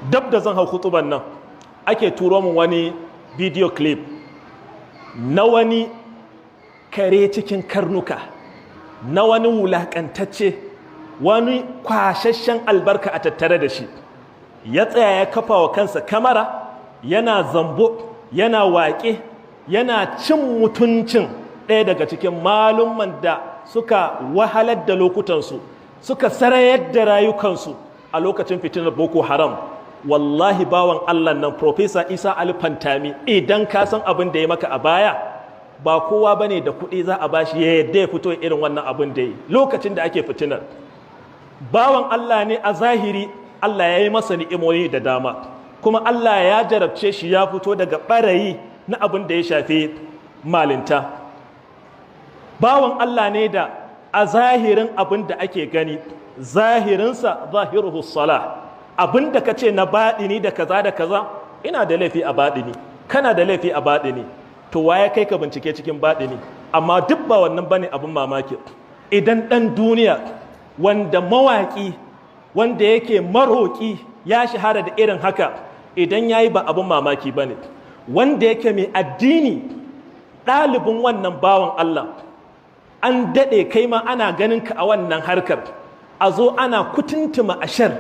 dab da zan hau kutuban nan ake turo min wani video clip na wani kare cikin karnuka, na wani wulakantacce, wani kwashashen albarka a tattare da shi, ya tsaya ya kafa wa kansa kamara, yana zambo, yana waƙe, yana cin mutuncin ɗaya daga cikin malumman da suka wahalar da lokutansu, suka sarayar da rayukansu a lokacin fitinar Boko Haram. Wallahi bawan Allah nan Profesa Isa Ali Fantami, idan ka san abin da ya maka a baya, ba kowa bane da kuɗi za a bashi ya yadda ya fito irin wannan abin da yi lokacin da ake fitinar. Bawan Allah ne a zahiri, Allah ya yi masa ni'imomi da dama, kuma Allah ya jarabce shi ya fito daga ɓarayi na abin da ya shafi malinta. Bawan Allah ne da a zahirin abin da ake gani, zahirinsa zahiruhu salah, abin da ka ce na baɗini da kaza da kaza, ina da laifi a baɗini, kana da laifi a baɗini, to waye kai ka bincike cikin baɗini? Amma duk ba wannan bane abin mamaki. Idan ɗan duniya wanda mawaƙi, wanda yake maroƙi ya shahara da irin haka, idan ya yi ba abin mamaki ba ne. Wanda yake mai addini, ɗalibin wannan bawan Allah, an daɗe kai ma ana ganin ka a wannan harkar, a zo ana kutuntuma ashar,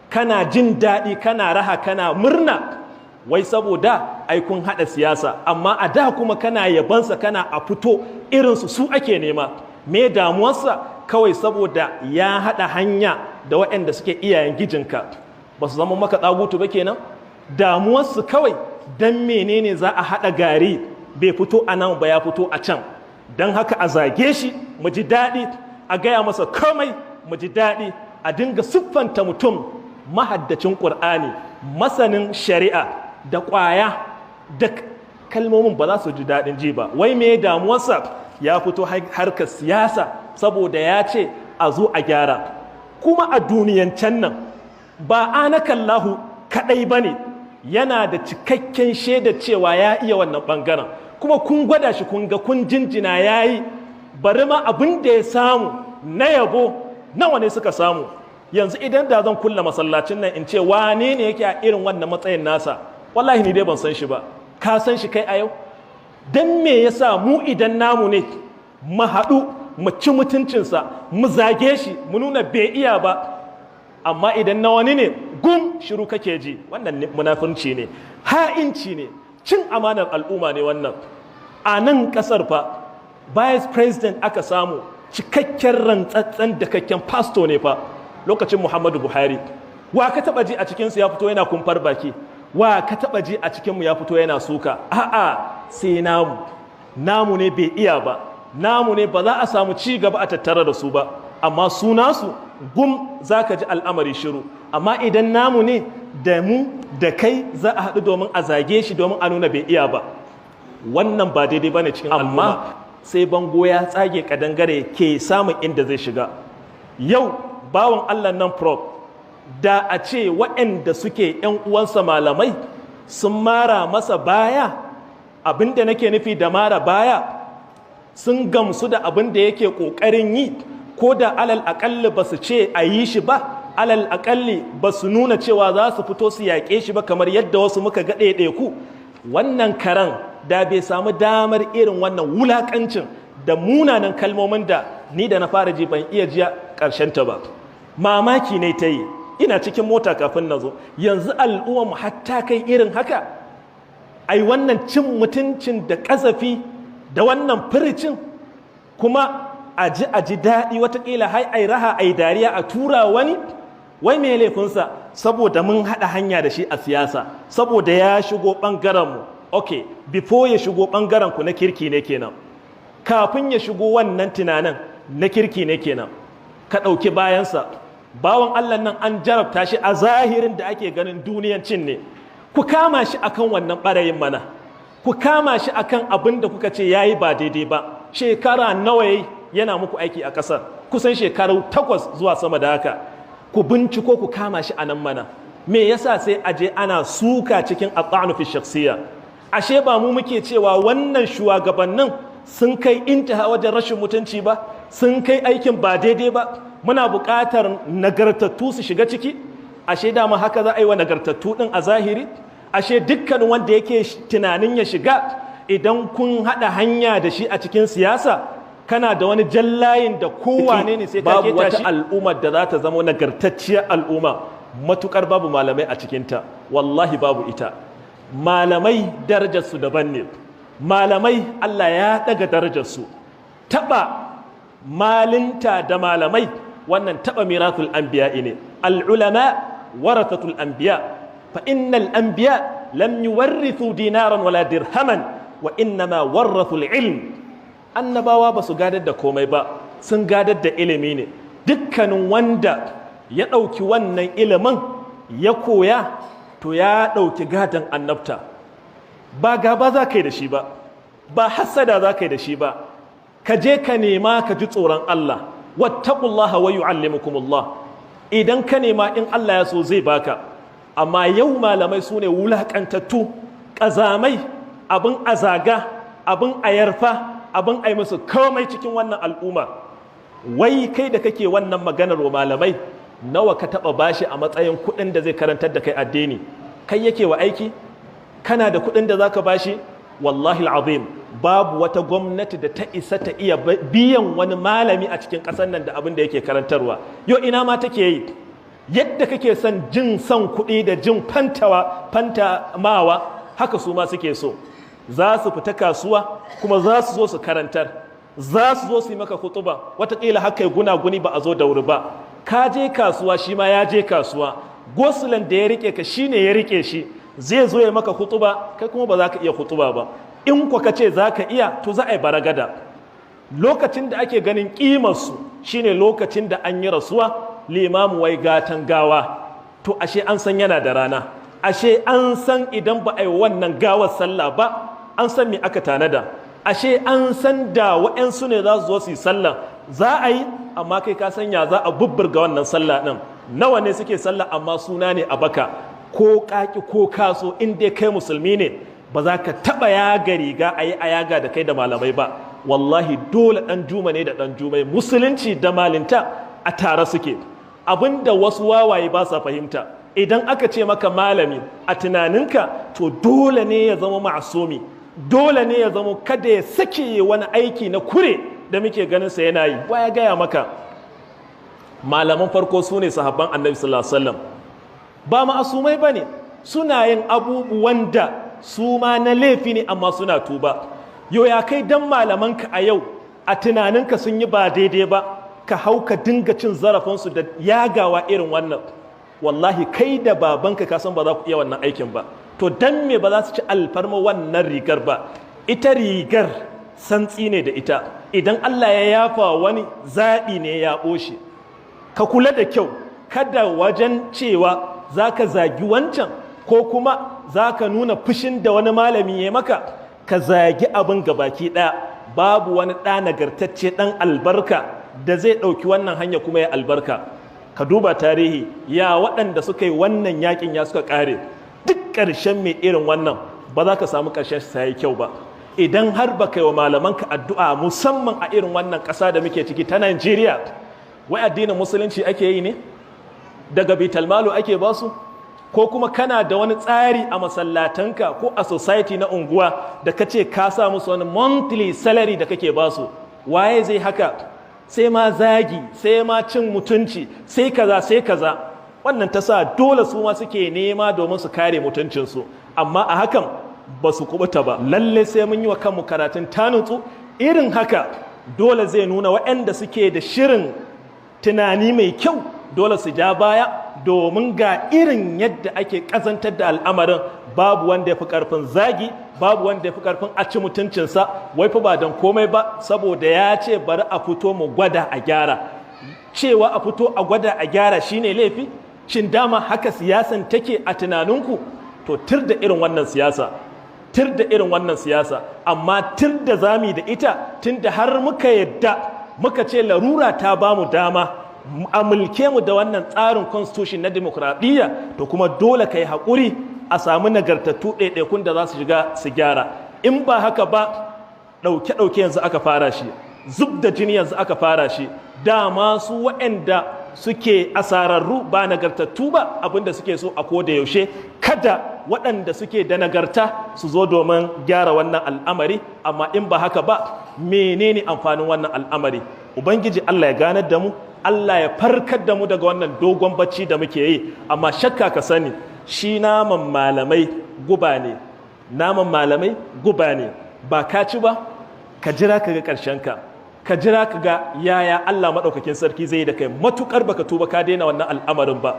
kana jin daɗi, kana raha, kana murna, wai saboda aikun haɗa siyasa, amma a da kuma kana yabansa, kana a fito irinsu su ake nema. Me damuwarsa? Kawai saboda ya haɗa hanya da waɗanda suke iyayen gijinka, ba su zama maka tsagutu ba kenan? Damuwarsu kawai don menene za a haɗa gari, bai fito a nan ba ya fito a can, don haka a zage shi mu ji daɗi, a gaya masa komai mu ji daɗi, a dinga siffanta mutum mahaddacin ƙur'ani, masanin shari'a da ƙwaya, da kalmomin ba za su ji daɗin ji ba. Wai me damuwarsa? Ya fito harkar siyasa saboda ya ce a zo a gyara. Kuma a duniyancen nan ba anakallahu kaɗai ba ne, yana da cikakken shaida cewa ya iya wannan ɓangaren, kuma kun gwada shi, kun ga, kun jinjina ya yi. Bari ma abin da ya samu na yabo, nawa ne suka samu? Yanzu idan da zan kulla masallacin nan in ce wane ne yake a irin wannan matsayin nasa, wallahi ni dai ban san shi ba. Ka san shi kai a yau? Don me yasa mu idan namu ne mu haɗu mu ci mutuncinsa, mu zage shi, mu nuna bai iya ba, amma idan na wani ne gum shiru kake ji? Wannan munafurci ne, ha'inci ne, cin amanar al'umma ne wannan. A nan ƙasar fa vice president aka samu cikakken rantsatsen da kakken pasto ne fa lokacin Muhammadu Buhari. Wa ka taba ji a cikinsu ya fito yana kumfar baki? Wa ka taba ji a cikinmu ya fito yana suka? A'a, sai namu ne bai iya ba, namu ne ba za a samu ci gaba a tattara da su ba, amma su nasu gum za ka ji al'amari shiru. Amma idan namu ne, da mu da kai za a haɗu domin a zage shi, domin a nuna bai iya ba. Wannan ba daidai ba ne cikin al'umma. Amma sai bango ya tsage kadangare ke samun inda zai shiga. Yau bawan Allah nan Prof, da a ce waɗanda suke ‘yan uwansa malamai sun mara masa baya, abinda nake nufi da mara baya, sun gamsu da abin da yake ƙoƙarin yi, ko da alal aƙalli ba su ce a yi shi ba, alal aƙalli ba su nuna cewa za su fito su yaƙe shi ba kamar yadda wasu muka ga ɗaiɗaiku, wannan karan da bai samu damar irin wannan wulaƙancin da munanan kalmomin da ni da na fara ji ban iya jiya ƙarshenta ba. Mamaki ne ta yi, ina cikin mota kafin na zo, yanzu al'ummarmu hatta kai irin haka? Ai wannan cin mutuncin da ƙazafi da wannan firicin, kuma a ji daɗi, watakila hai ai raha ai dariya a tura wani? Wai me laifinsa? Saboda mun haɗa hanya da shi a siyasa, saboda ya shigo ɓangarenmu. Ok, before ya shigo ɓangarenku na kirki ne kenan, kafin ya shigo wannan tunanin na kirki ne kenan, ka ɗauki bayansa. Bawan Allah nan an jarabta shi a zahirin da ake ganin duniyancin ne, ku kama shi akan wannan ɓarayin mana, ku kama shi akan abin da kuka ce ya yi ba daidai ba. Shekara nawa yana muku aiki a ƙasar? Kusan shekaru 8 zuwa sama da haka. Ku binciko ku kama shi a nan mana. Me yasa sai aje ana suka cikin at-ta'nu fi shakhsiyya? Ashe ba mu muke cewa wannan shugabannin sun kai intaha wajen rashin mutunci ba, sun kai aikin ba daidai ba, muna buƙatar nagartattu su shiga ciki? ashe dama haka za a yi wa nagartattu ɗin a zahiri, ashe dukkan wanda yake tunanin ya shiga idan kun haɗa hanya da shi a cikin siyasa kana da wani jallayin da kowane ne sai ka keta shi. Babu wata al'ummar da za ta zama nagartacciyar al'umma matukar babu malamai a cikinta, wallahi babu ita. Malamai darajarsu daban ne, malamai Allah ya ɗaga darajarsu. Taɓa malinta da malamai wannan taɓa miratul anbiya ne. Al'ulama warathatul anbiya, fa innal anbiya lam yuwarrithu dinaran wala dirhaman wa innama warrathul ilm. Annabawa ba su gadar da komai ba, sun gadar da ilimi ne. Dukkanin wanda ya ɗauki wannan ilimin ya koya to ya ɗauki gadon annabta. Ba gaba za ka yi da shi ba, ba hassada za ka yi da shi ba, ka je ka nema ka ji tsoron Allah. Wattaqullaha wa yu'allimukumullah. Idan ka nema in Allah ya so zai baka. Amma yau malamai su ne wulaƙantattu, ƙazamai, abin azaga, abin ayarfa, abin ai musu komai cikin wannan al'umma. Wai kai da kake wannan maganar wa malamai, nawa ka taɓa bashi a matsayin kuɗin da zai karantar da kai addini? Kai yake wa aiki? Kana da kuɗin da za ka bashi? Wallahi al'azim, babu wata gwamnati da ta isa ta iya biyan wani malami a cikin ƙasar nan da abin da yake karantarwa. Yau ina ma take yi? Yadda kake son jin son kuɗi da jin fantamawa, haka su ma suke so. Za su fita kasuwa kuma za su zo su karantar, za su zo su yi maka kutuba, wataƙila haka yi gunaguni ba a zo da wuri ba. Ka je kasuwa, shi ma ya je kasuwa, gosulan da ya rike ka shi ne ya rike shi, zai zo ya maka kutuba, kai kuma ba za ka iya kutuba ba. In kwa ka ce za ka iya, to za a yi baragada. Lokacin da ake ganin ƙimarsu shi ne lokacin da an yi rasuwa, limamu wai gatan gawa, to ashe an san yana da rana, ashe an san idan ba a yi wannan gawar sallah ba, an san me aka tanada, ashe an san da waɗansu ne za su zo su yi sallah, za a yi, amma kai ka sanya za a bubburga wannan sallah ɗin. Nawa ne suke sallah amma suna ne a baka, ko kaki ko kaso, in dai kai musulmi ne ba za ka taɓa yaga riga a yi a yaga da kai da malamai ba. Wallahi dole ɗan juma ne da ɗan jumai, musulunci da malinta a tare suke. Abinda wasu wawaye ba sa fahimta, idan aka ce maka malami a tunaninka, to dole ne ya zama ma'asumi, dole ne ya zama kada ya sake wani aiki na kure da muke ganin sa yana yi. Wa ya gaya maka? Malaman farko su ne sahabban annabi sallallahu alaihi wasallam, ba ma'asumai bane, suna yin abubuwan da su ma na laifi ne amma suna tuba. Yau ya kai dan malamanka a yau a tunaninka sun yi ba daidai ba, ka hau ka dinga cin zarafinsu da yagawa irin wannan. Wallahi kai da babanka ka san ba za ku iya wannan aikin ba, to dan me ba za su ci alfarma wannan rigar ba? Ita rigar santsi ne da ita, idan Allah ya yafa wani zaɓi ne ya ɓoshi. Ka kula da kyau, kada wajen cewa za ka zagi wancan ko kuma za ka nuna fushin da wani malami ya maka, ka zagi abin gabaki ɗaya. Babu wani ɗa nagartacce ɗan albarka da zai ɗauki wannan hanya kuma ya albarka. Ka duba tarihi, ya waɗanda suka yi wannan yakin ya suka ƙare. Duk ƙarshen mai irin wannan ba za ka samu ƙarshen sa yi kyau ba. Idan har ba ka yi wa malamanka addu'a, musamman a irin wannan ƙasa da muke ciki ta Najeriya, wai addinin musulunci ake yi ne? Daga bitalmalu ake ba su? Ko kuma kana da wani tsari a masallatanka ko a society na unguwa da ka ce ka sa musu wani monthly salary da kake ba su? Waye zai haka? Sai ma zagi, sai ma cin mutunci, sai kaza sai kaza. Wannan ta sa dole su ma suke nema domin su kare mutuncinsu, amma a hakan ba su kubuta ba. Lalle sai mun yi wa kanmu karatun tanutsu. Irin haka dole zai nuna waɗanda suke da shirin tunani mai kyau dole su ja baya, domin ga irin yadda ake ƙazantar da al'amarin. Babu wanda ya fi ƙarfin zagi, babu wanda ya fi ƙarfin a ci mutuncinsa, wai fa ba don komai ba, saboda ya ce bari a fito mu gwada a gyara. Cewa a fito a gwada a gyara shine laifi? Shin dama haka siyasan take a tunaninku? To tir da irin wannan siyasa, tir da irin wannan siyasa, amma tir da zami da ita, tunda har muka yadda muka ce larura ta bamu dama a mulke mu da wannan tsarin constitution na demokradiyya, to kuma dole ka yi haƙuri a samu nagartattu ɗaiɗaikun da za su shiga su gyara. In ba haka ba, ɗauke-ɗauke yanzu aka fara shi, zub da jini yanzu aka fara shi. Dama su waɗanda suke asararru ba nagartattu ba, abinda suke so a koda yaushe kada waɗanda suke da nagarta su zo domin gyara wannan al'amari. Amma in ba haka ba, menene amfanin wannan al'amari? Ubangiji Allah ya ganar da mu, Allah ya farkar da mu daga wannan dogon bacci da muke yi. Amma shakka ka sani, shi naman malamai guba ne, naman malamai guba ne. Ba ka ci ba, ka jira ka ga ƙarshenka, ka jira ka ga yaya Allah maɗaukakin sarki zai yi da kai, matuƙar baka tuba ka daina wannan al'amarin ba.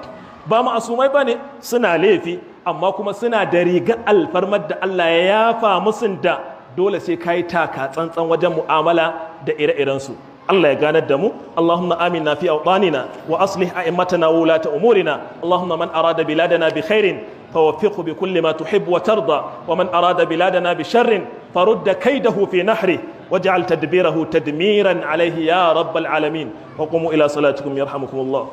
Ba ma'asumai ba ne, suna laifi, amma kuma suna da rigar alfarmar da Allah ya yafa musun da dole sai ka yi taka tsantsan wajen mu'amala da ire-irensu. Allah ya ganar da mu. Allahumma aminna fi awtanina wa aslih a'immatana wa ulata umurina. Allahumma man arada biladana bi khairin فوفقه بكل ما تحب وترضى ومن أراد بلادنا بشر فرد كيده في نحره واجعل تدبيره تدميرا عليه يا رب العالمين وقوموا إلى صلاتكم يرحمكم الله.